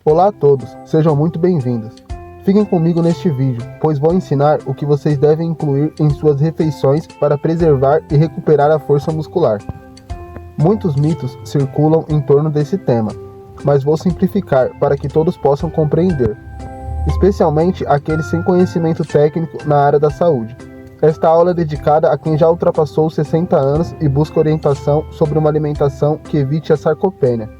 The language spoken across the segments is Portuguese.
Olá a todos, sejam muito bem-vindos. Fiquem comigo neste vídeo, pois vou ensinar o que vocês devem incluir em suas refeições para preservar e recuperar a força muscular. Muitos mitos circulam em torno desse tema, mas vou simplificar para que todos possam compreender, especialmente aqueles sem conhecimento técnico na área da saúde. Esta aula é dedicada a quem já ultrapassou os 60 anos e busca orientação sobre uma alimentação que evite a sarcopenia,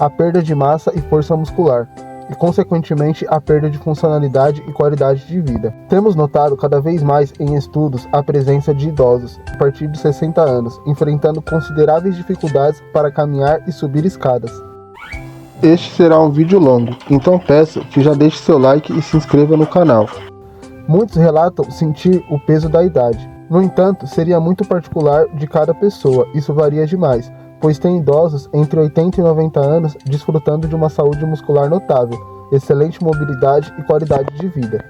a perda de massa e força muscular, e consequentemente a perda de funcionalidade e qualidade de vida. Temos notado cada vez mais em estudos a presença de idosos, a partir de 60 anos, enfrentando consideráveis dificuldades para caminhar e subir escadas. Este será um vídeo longo, então peço que já deixe seu like e se inscreva no canal. Muitos relatam sentir o peso da idade. No entanto, seria muito particular de cada pessoa, isso varia demais, pois tem idosos entre 80 e 90 anos desfrutando de uma saúde muscular notável, excelente mobilidade e qualidade de vida.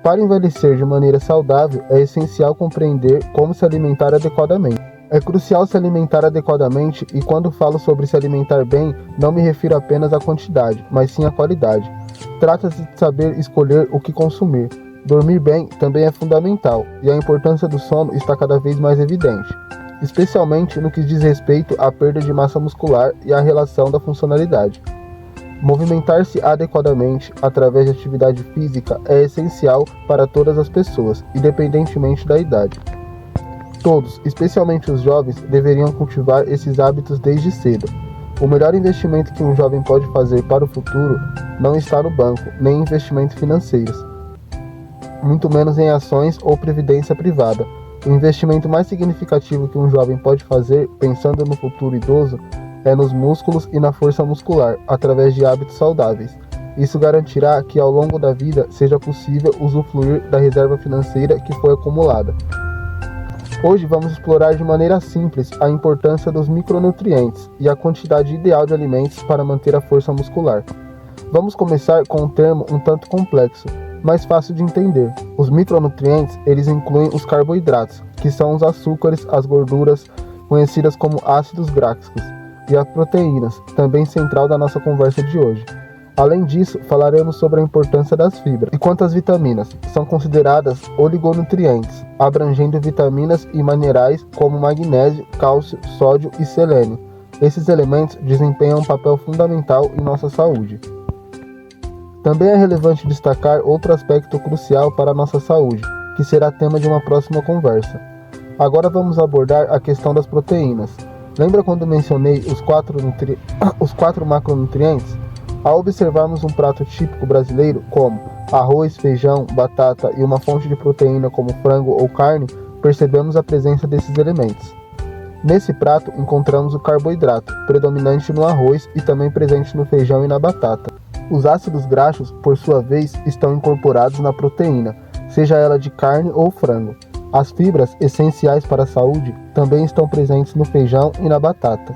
Para envelhecer de maneira saudável, é essencial compreender como se alimentar adequadamente. É crucial se alimentar adequadamente e quando falo sobre se alimentar bem, não me refiro apenas à quantidade, mas sim à qualidade. Trata-se de saber escolher o que consumir. Dormir bem também é fundamental, e a importância do sono está cada vez mais evidente, especialmente no que diz respeito à perda de massa muscular e à relação da funcionalidade. Movimentar-se adequadamente através de atividade física é essencial para todas as pessoas, independentemente da idade. Todos, especialmente os jovens, deveriam cultivar esses hábitos desde cedo. O melhor investimento que um jovem pode fazer para o futuro não está no banco, nem em investimentos financeiros, muito menos em ações ou previdência privada. O investimento mais significativo que um jovem pode fazer, pensando no futuro idoso, é nos músculos e na força muscular, através de hábitos saudáveis. Isso garantirá que ao longo da vida seja possível usufruir da reserva financeira que foi acumulada. Hoje vamos explorar de maneira simples a importância dos micronutrientes e a quantidade ideal de alimentos para manter a força muscular. Vamos começar com um termo um tanto complexo, mais fácil de entender. Os micronutrientes, eles incluem os carboidratos, que são os açúcares, as gorduras, conhecidas como ácidos gráficos, e as proteínas, também central da nossa conversa de hoje. Além disso, falaremos sobre a importância das fibras. E quanto às vitaminas, são consideradas oligonutrientes, abrangendo vitaminas e minerais como magnésio, cálcio, sódio e selênio. Esses elementos desempenham um papel fundamental em nossa saúde. Também é relevante destacar outro aspecto crucial para a nossa saúde, que será tema de uma próxima conversa. Agora vamos abordar a questão das proteínas. Lembra quando mencionei os quatro macronutrientes? Ao observarmos um prato típico brasileiro, como arroz, feijão, batata e uma fonte de proteína como frango ou carne, percebemos a presença desses elementos. Nesse prato encontramos o carboidrato, predominante no arroz e também presente no feijão e na batata. Os ácidos graxos, por sua vez, estão incorporados na proteína, seja ela de carne ou frango. As fibras, essenciais para a saúde, também estão presentes no feijão e na batata.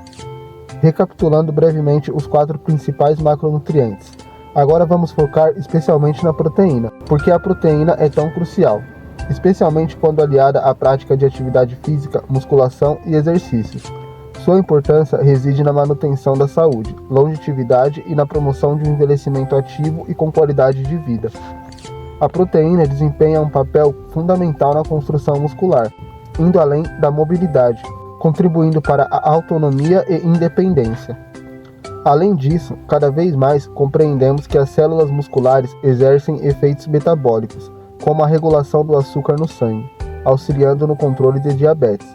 Recapitulando brevemente os 4 principais macronutrientes. Agora vamos focar especialmente na proteína, porque a proteína é tão crucial, especialmente quando aliada à prática de atividade física, musculação e exercícios. Sua importância reside na manutenção da saúde, longevidade e na promoção de um envelhecimento ativo e com qualidade de vida. A proteína desempenha um papel fundamental na construção muscular, indo além da mobilidade, contribuindo para a autonomia e independência. Além disso, cada vez mais compreendemos que as células musculares exercem efeitos metabólicos, como a regulação do açúcar no sangue, auxiliando no controle de diabetes.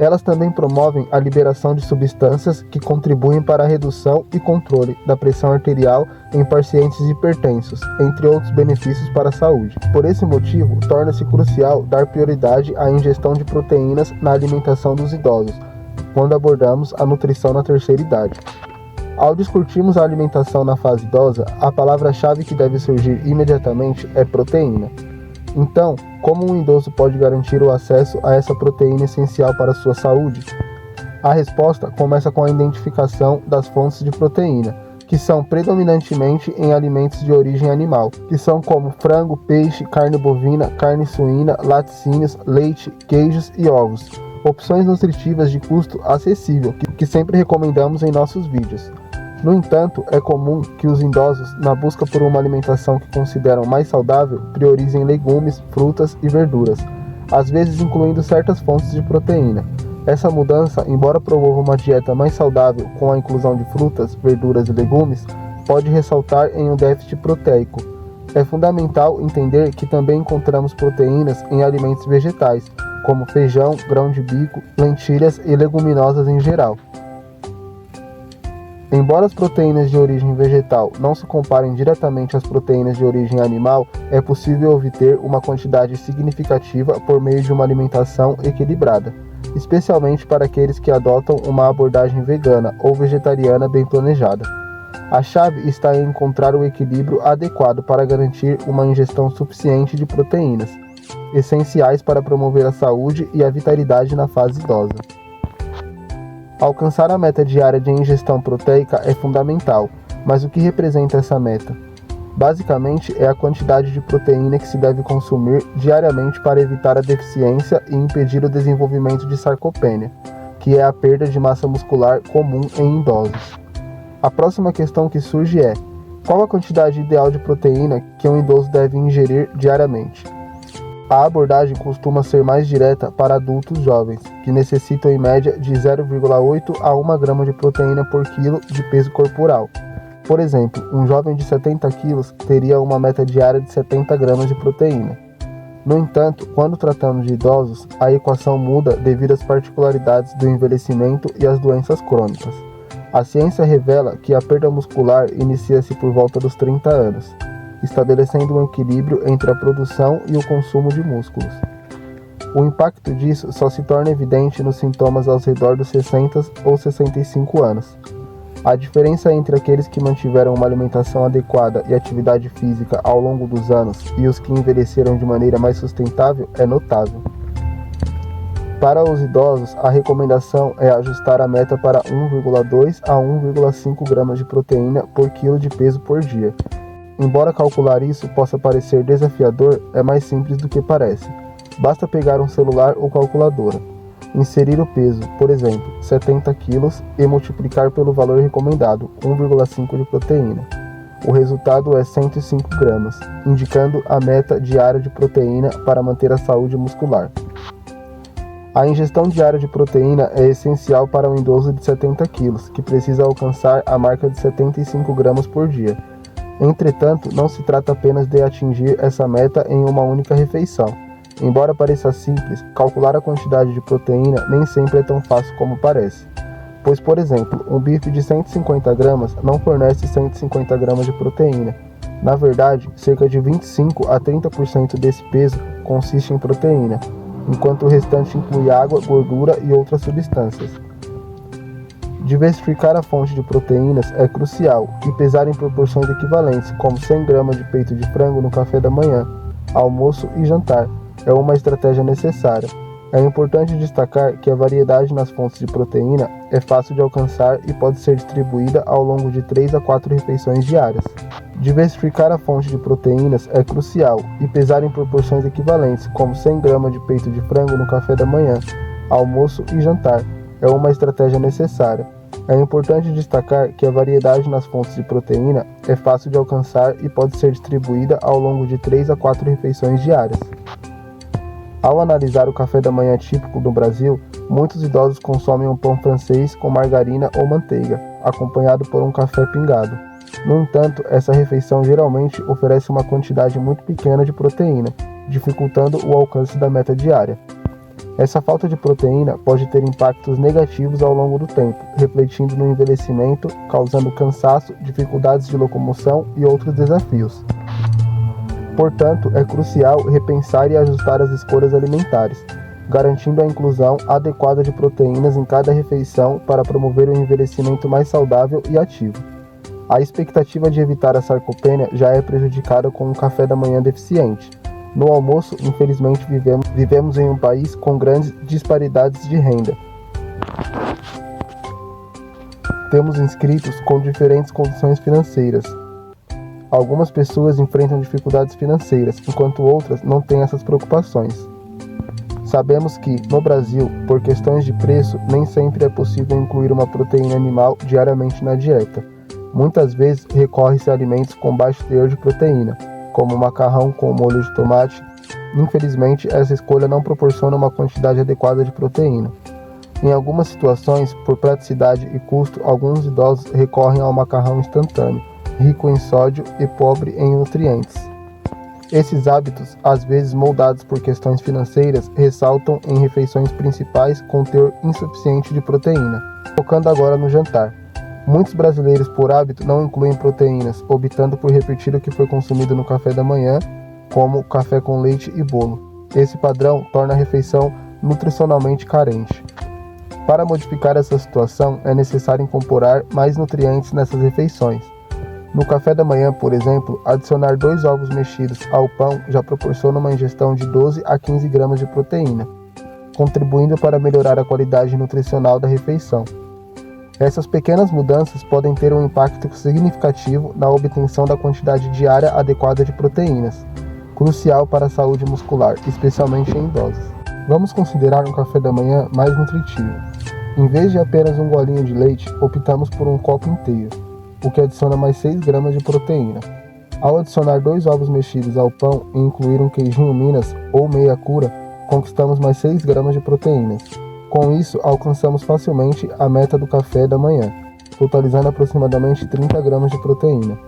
Elas também promovem a liberação de substâncias que contribuem para a redução e controle da pressão arterial em pacientes hipertensos, entre outros benefícios para a saúde. Por esse motivo, torna-se crucial dar prioridade à ingestão de proteínas na alimentação dos idosos, quando abordamos a nutrição na terceira idade. Ao discutirmos a alimentação na fase idosa, a palavra-chave que deve surgir imediatamente é proteína. Então, como um idoso pode garantir o acesso a essa proteína essencial para a sua saúde? A resposta começa com a identificação das fontes de proteína, que são predominantemente em alimentos de origem animal, que são como frango, peixe, carne bovina, carne suína, laticínios, leite, queijos e ovos. Opções nutritivas de custo acessível, que sempre recomendamos em nossos vídeos. No entanto, é comum que os idosos, na busca por uma alimentação que consideram mais saudável, priorizem legumes, frutas e verduras, às vezes incluindo certas fontes de proteína. Essa mudança, embora promova uma dieta mais saudável com a inclusão de frutas, verduras e legumes, pode ressaltar em um déficit proteico. É fundamental entender que também encontramos proteínas em alimentos vegetais, como feijão, grão de bico, lentilhas e leguminosas em geral. Embora as proteínas de origem vegetal não se comparem diretamente às proteínas de origem animal, é possível obter uma quantidade significativa por meio de uma alimentação equilibrada, especialmente para aqueles que adotam uma abordagem vegana ou vegetariana bem planejada. A chave está em encontrar o equilíbrio adequado para garantir uma ingestão suficiente de proteínas, essenciais para promover a saúde e a vitalidade na fase idosa. Alcançar a meta diária de ingestão proteica é fundamental, mas o que representa essa meta? Basicamente, é a quantidade de proteína que se deve consumir diariamente para evitar a deficiência e impedir o desenvolvimento de sarcopenia, que é a perda de massa muscular comum em idosos. A próxima questão que surge é: qual a quantidade ideal de proteína que um idoso deve ingerir diariamente? A abordagem costuma ser mais direta para adultos jovens, que necessitam em média de 0,8 a 1 grama de proteína por quilo de peso corporal. Por exemplo, um jovem de 70 quilos teria uma meta diária de 70 gramas de proteína. No entanto, quando tratamos de idosos, a equação muda devido às particularidades do envelhecimento e às doenças crônicas. A ciência revela que a perda muscular inicia-se por volta dos 30 anos, estabelecendo um equilíbrio entre a produção e o consumo de músculos. O impacto disso só se torna evidente nos sintomas ao redor dos 60 ou 65 anos. A diferença entre aqueles que mantiveram uma alimentação adequada e atividade física ao longo dos anos e os que envelheceram de maneira mais sustentável é notável. Para os idosos, a recomendação é ajustar a meta para 1,2 a 1,5 gramas de proteína por quilo de peso por dia. Embora calcular isso possa parecer desafiador, é mais simples do que parece. Basta pegar um celular ou calculadora, inserir o peso, por exemplo, 70 kg, e multiplicar pelo valor recomendado, 1,5 de proteína. O resultado é 105 gramas, indicando a meta diária de proteína para manter a saúde muscular. A ingestão diária de proteína é essencial para um idoso de 70 kg, que precisa alcançar a marca de 75 gramas por dia. Entretanto, não se trata apenas de atingir essa meta em uma única refeição. Embora pareça simples, calcular a quantidade de proteína nem sempre é tão fácil como parece. Pois, por exemplo, um bife de 150 gramas não fornece 150 gramas de proteína. Na verdade, cerca de 25 a 30% desse peso consiste em proteína, enquanto o restante inclui água, gordura e outras substâncias. Diversificar a fonte de proteínas é crucial e pesar em proporções equivalentes, como 100 gramas de peito de frango no café da manhã, almoço e jantar, é uma estratégia necessária. É importante destacar que a variedade nas fontes de proteína é fácil de alcançar e pode ser distribuída ao longo de 3 a 4 refeições diárias. Diversificar a fonte de proteínas é crucial e pesar em proporções equivalentes, como 100 gramas de peito de frango no café da manhã, almoço e jantar, é uma estratégia necessária. É importante destacar que a variedade nas fontes de proteína é fácil de alcançar e pode ser distribuída ao longo de 3 a 4 refeições diárias. Ao analisar o café da manhã típico do Brasil, muitos idosos consomem um pão francês com margarina ou manteiga, acompanhado por um café pingado. No entanto, essa refeição geralmente oferece uma quantidade muito pequena de proteína, dificultando o alcance da meta diária. Essa falta de proteína pode ter impactos negativos ao longo do tempo, refletindo no envelhecimento, causando cansaço, dificuldades de locomoção e outros desafios. Portanto, é crucial repensar e ajustar as escolhas alimentares, garantindo a inclusão adequada de proteínas em cada refeição para promover um envelhecimento mais saudável e ativo. A expectativa de evitar a sarcopenia já é prejudicada com um café da manhã deficiente. No almoço, infelizmente, vivemos em um país com grandes disparidades de renda. Temos inscritos com diferentes condições financeiras. Algumas pessoas enfrentam dificuldades financeiras, enquanto outras não têm essas preocupações. Sabemos que, no Brasil, por questões de preço, nem sempre é possível incluir uma proteína animal diariamente na dieta. Muitas vezes recorre-se a alimentos com baixo teor de proteína, como macarrão com molho de tomate. Infelizmente, essa escolha não proporciona uma quantidade adequada de proteína. Em algumas situações, por praticidade e custo, alguns idosos recorrem ao macarrão instantâneo, rico em sódio e pobre em nutrientes. Esses hábitos, às vezes moldados por questões financeiras, ressaltam em refeições principais com teor insuficiente de proteína. Focando agora no jantar. Muitos brasileiros, por hábito, não incluem proteínas, optando por repetir o que foi consumido no café da manhã, como café com leite e bolo. Esse padrão torna a refeição nutricionalmente carente. Para modificar essa situação, é necessário incorporar mais nutrientes nessas refeições. No café da manhã, por exemplo, adicionar 2 ovos mexidos ao pão já proporciona uma ingestão de 12 a 15 gramas de proteína, contribuindo para melhorar a qualidade nutricional da refeição. Essas pequenas mudanças podem ter um impacto significativo na obtenção da quantidade diária adequada de proteínas, crucial para a saúde muscular, especialmente em idosos. Vamos considerar um café da manhã mais nutritivo. Em vez de apenas um golinho de leite, optamos por um copo inteiro, o que adiciona mais 6 gramas de proteína. Ao adicionar 2 ovos mexidos ao pão e incluir um queijinho Minas ou meia cura, conquistamos mais 6 gramas de proteínas. Com isso, alcançamos facilmente a meta do café da manhã, totalizando aproximadamente 30 gramas de proteína.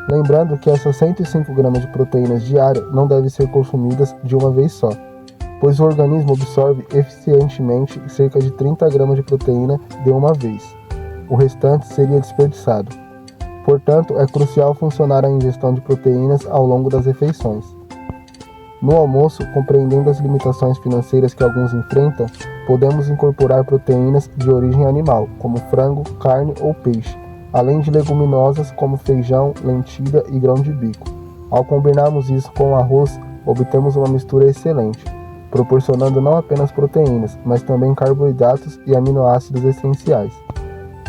Lembrando que essas 105 gramas de proteínas diárias não devem ser consumidas de uma vez só, pois o organismo absorve eficientemente cerca de 30 gramas de proteína de uma vez. O restante seria desperdiçado. Portanto, é crucial funcionar a ingestão de proteínas ao longo das refeições. No almoço, compreendendo as limitações financeiras que alguns enfrentam, podemos incorporar proteínas de origem animal, como frango, carne ou peixe, além de leguminosas como feijão, lentilha e grão de bico. Ao combinarmos isso com arroz, obtemos uma mistura excelente, proporcionando não apenas proteínas, mas também carboidratos e aminoácidos essenciais.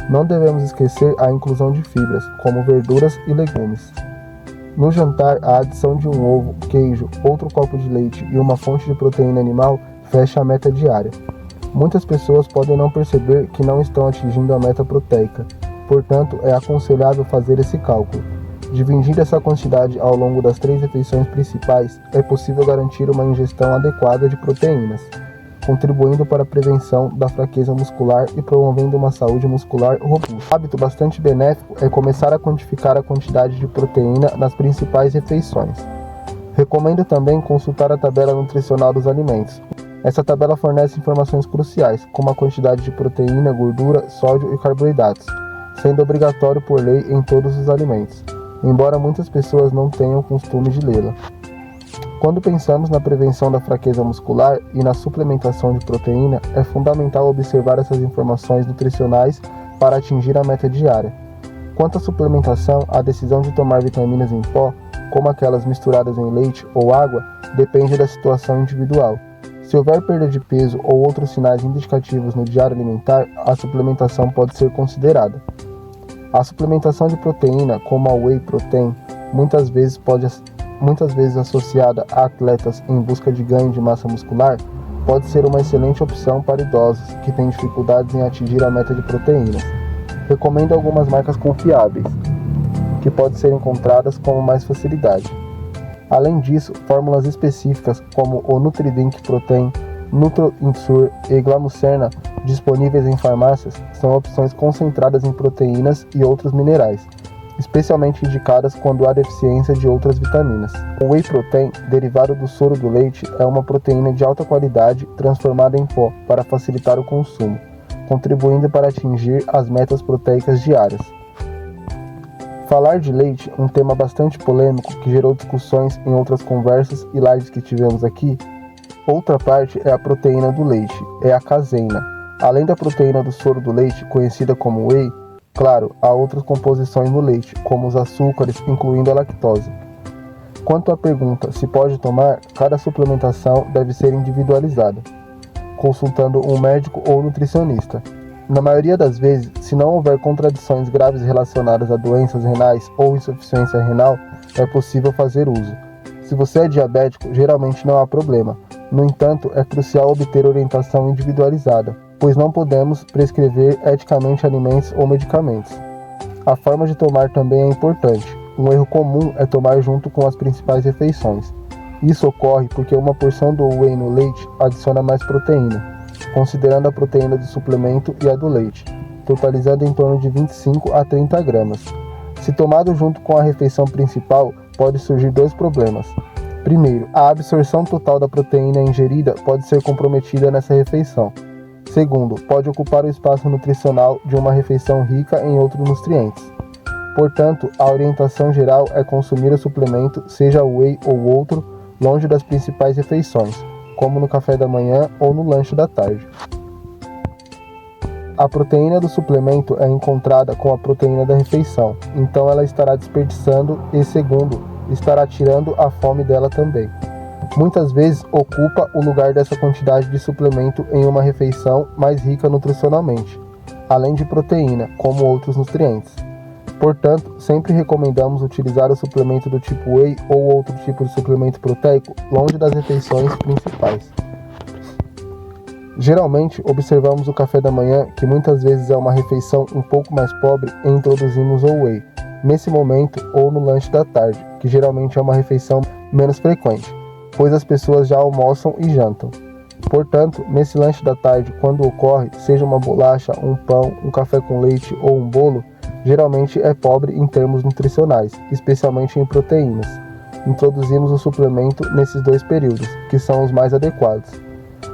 Não devemos esquecer a inclusão de fibras, como verduras e legumes. No jantar, a adição de um ovo, queijo, outro copo de leite e uma fonte de proteína animal fecha a meta diária. Muitas pessoas podem não perceber que não estão atingindo a meta proteica, portanto, é aconselhável fazer esse cálculo. Dividindo essa quantidade ao longo das 3 refeições principais, é possível garantir uma ingestão adequada de proteínas, contribuindo para a prevenção da fraqueza muscular e promovendo uma saúde muscular robusta. Um hábito bastante benéfico é começar a quantificar a quantidade de proteína nas principais refeições. Recomendo também consultar a tabela nutricional dos alimentos. Essa tabela fornece informações cruciais, como a quantidade de proteína, gordura, sódio e carboidratos, sendo obrigatório por lei em todos os alimentos, embora muitas pessoas não tenham o costume de lê-la. Quando pensamos na prevenção da fraqueza muscular e na suplementação de proteína, é fundamental observar essas informações nutricionais para atingir a meta diária. Quanto à suplementação, a decisão de tomar vitaminas em pó, como aquelas misturadas em leite ou água, depende da situação individual. Se houver perda de peso ou outros sinais indicativos no diário alimentar, a suplementação pode ser considerada. A suplementação de proteína, como a whey protein, muitas vezes associada a atletas em busca de ganho de massa muscular, pode ser uma excelente opção para idosos que têm dificuldades em atingir a meta de proteínas. Recomendo algumas marcas confiáveis, que podem ser encontradas com mais facilidade. Além disso, fórmulas específicas como o Nutridrink Protein, NutroInsure e Glamucerna, disponíveis em farmácias, são opções concentradas em proteínas e outros minerais, especialmente indicadas quando há deficiência de outras vitaminas. O Whey Protein, derivado do soro do leite, é uma proteína de alta qualidade transformada em pó para facilitar o consumo, contribuindo para atingir as metas proteicas diárias. Falar de leite, um tema bastante polêmico que gerou discussões em outras conversas e lives que tivemos aqui. Outra parte é a proteína do leite, é a caseína. Além da proteína do soro do leite, conhecida como whey, claro, há outras composições no leite, como os açúcares, incluindo a lactose. Quanto à pergunta se pode tomar, cada suplementação deve ser individualizada, consultando um médico ou nutricionista. Na maioria das vezes, se não houver contradições graves relacionadas a doenças renais ou insuficiência renal, é possível fazer uso. Se você é diabético, geralmente não há problema. No entanto, é crucial obter orientação individualizada, pois não podemos prescrever eticamente alimentos ou medicamentos. A forma de tomar também é importante. Um erro comum é tomar junto com as principais refeições. Isso ocorre porque uma porção do whey no leite adiciona mais proteína, considerando a proteína do suplemento e a do leite, totalizando em torno de 25 a 30 gramas. Se tomado junto com a refeição principal, pode surgir dois problemas. Primeiro, a absorção total da proteína ingerida pode ser comprometida nessa refeição. Segundo, pode ocupar o espaço nutricional de uma refeição rica em outros nutrientes. Portanto, a orientação geral é consumir o suplemento, seja whey ou outro, longe das principais refeições, como no café da manhã ou no lanche da tarde. A proteína do suplemento é encontrada com a proteína da refeição, então ela estará desperdiçando e, segundo, estará tirando a fome dela também. Muitas vezes ocupa o lugar dessa quantidade de suplemento em uma refeição mais rica nutricionalmente, além de proteína, como outros nutrientes. Portanto, sempre recomendamos utilizar o suplemento do tipo whey ou outro tipo de suplemento proteico longe das refeições principais. Geralmente, observamos o café da manhã, que muitas vezes é uma refeição um pouco mais pobre, e introduzimos o whey, nesse momento ou no lanche da tarde, que geralmente é uma refeição menos frequente, pois as pessoas já almoçam e jantam. Portanto, nesse lanche da tarde, quando ocorre, seja uma bolacha, um pão, um café com leite ou um bolo, geralmente é pobre em termos nutricionais, especialmente em proteínas. Introduzimos o suplemento nesses dois períodos, que são os mais adequados.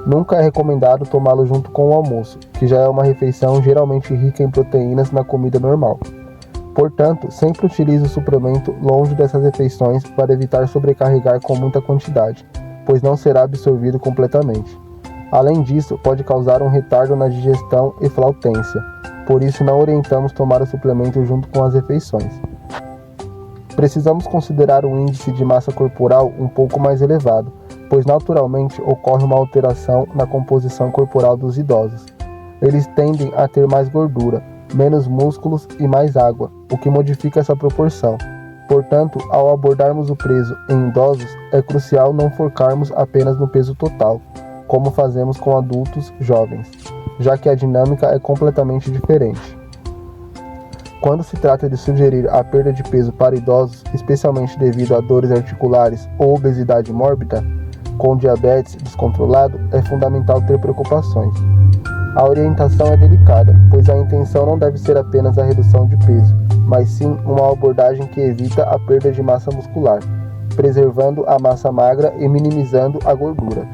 Nunca é recomendado tomá-lo junto com o almoço, que já é uma refeição geralmente rica em proteínas na comida normal. Portanto, sempre utilize o suplemento longe dessas refeições para evitar sobrecarregar com muita quantidade, pois não será absorvido completamente. Além disso, pode causar um retardo na digestão e flatulência, por isso não orientamos tomar o suplemento junto com as refeições. Precisamos considerar um índice de massa corporal um pouco mais elevado, pois naturalmente ocorre uma alteração na composição corporal dos idosos. Eles tendem a ter mais gordura, menos músculos e mais água, o que modifica essa proporção. Portanto, ao abordarmos o peso em idosos, é crucial não focarmos apenas no peso total, como fazemos com adultos jovens, já que a dinâmica é completamente diferente. Quando se trata de sugerir a perda de peso para idosos, especialmente devido a dores articulares ou obesidade mórbida, com diabetes descontrolado, é fundamental ter preocupações. A orientação é delicada, pois a intenção não deve ser apenas a redução de peso, mas sim uma abordagem que evita a perda de massa muscular, preservando a massa magra e minimizando a gordura.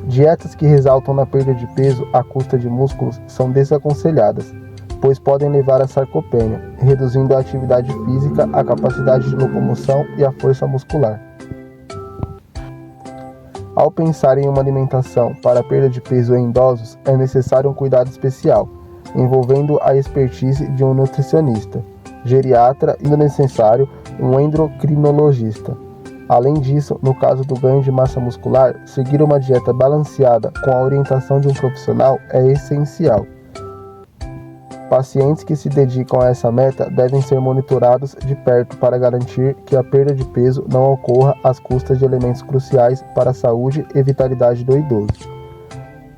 Dietas que ressaltam na perda de peso à custa de músculos são desaconselhadas, pois podem levar à sarcopenia, reduzindo a atividade física, a capacidade de locomoção e a força muscular. Ao pensar em uma alimentação para a perda de peso em idosos, é necessário um cuidado especial, envolvendo a expertise de um nutricionista, geriatra e, no necessário, um endocrinologista. Além disso, no caso do ganho de massa muscular, seguir uma dieta balanceada com a orientação de um profissional é essencial. Pacientes que se dedicam a essa meta devem ser monitorados de perto para garantir que a perda de peso não ocorra às custas de elementos cruciais para a saúde e vitalidade do idoso.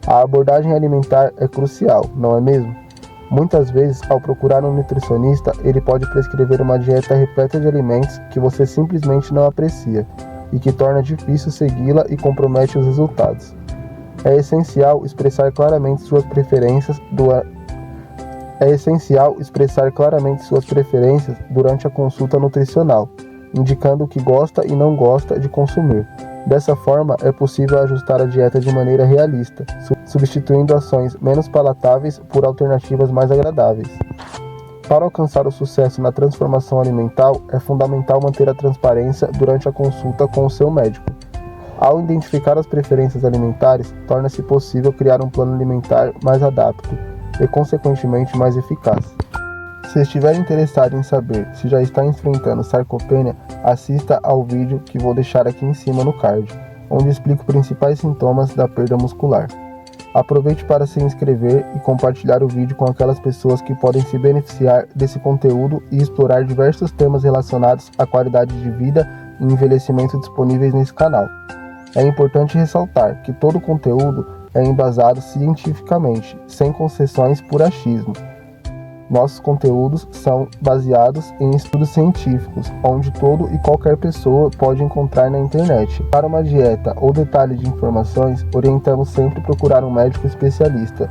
A abordagem alimentar é crucial, não é mesmo? Muitas vezes, ao procurar um nutricionista, ele pode prescrever uma dieta repleta de alimentos que você simplesmente não aprecia e que torna difícil segui-la e compromete os resultados. É essencial expressar claramente suas preferências durante a consulta nutricional, indicando o que gosta e não gosta de consumir. Dessa forma, é possível ajustar a dieta de maneira realista, substituindo ações menos palatáveis por alternativas mais agradáveis. Para alcançar o sucesso na transformação alimentar, é fundamental manter a transparência durante a consulta com o seu médico. Ao identificar as preferências alimentares, torna-se possível criar um plano alimentar mais adaptado e, consequentemente, mais eficaz. Se estiver interessado em saber se já está enfrentando sarcopenia, assista ao vídeo que vou deixar aqui em cima no card, onde explico os principais sintomas da perda muscular. Aproveite para se inscrever e compartilhar o vídeo com aquelas pessoas que podem se beneficiar desse conteúdo e explorar diversos temas relacionados à qualidade de vida e envelhecimento disponíveis nesse canal. É importante ressaltar que todo o conteúdo é embasado cientificamente, sem concessões por achismo. Nossos conteúdos são baseados em estudos científicos, onde todo e qualquer pessoa pode encontrar na internet. Para uma dieta ou detalhe de informações, orientamos sempre procurar um médico especialista.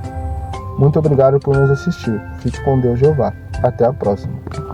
Muito obrigado por nos assistir. Fique com Deus, Jeová. Até a próxima.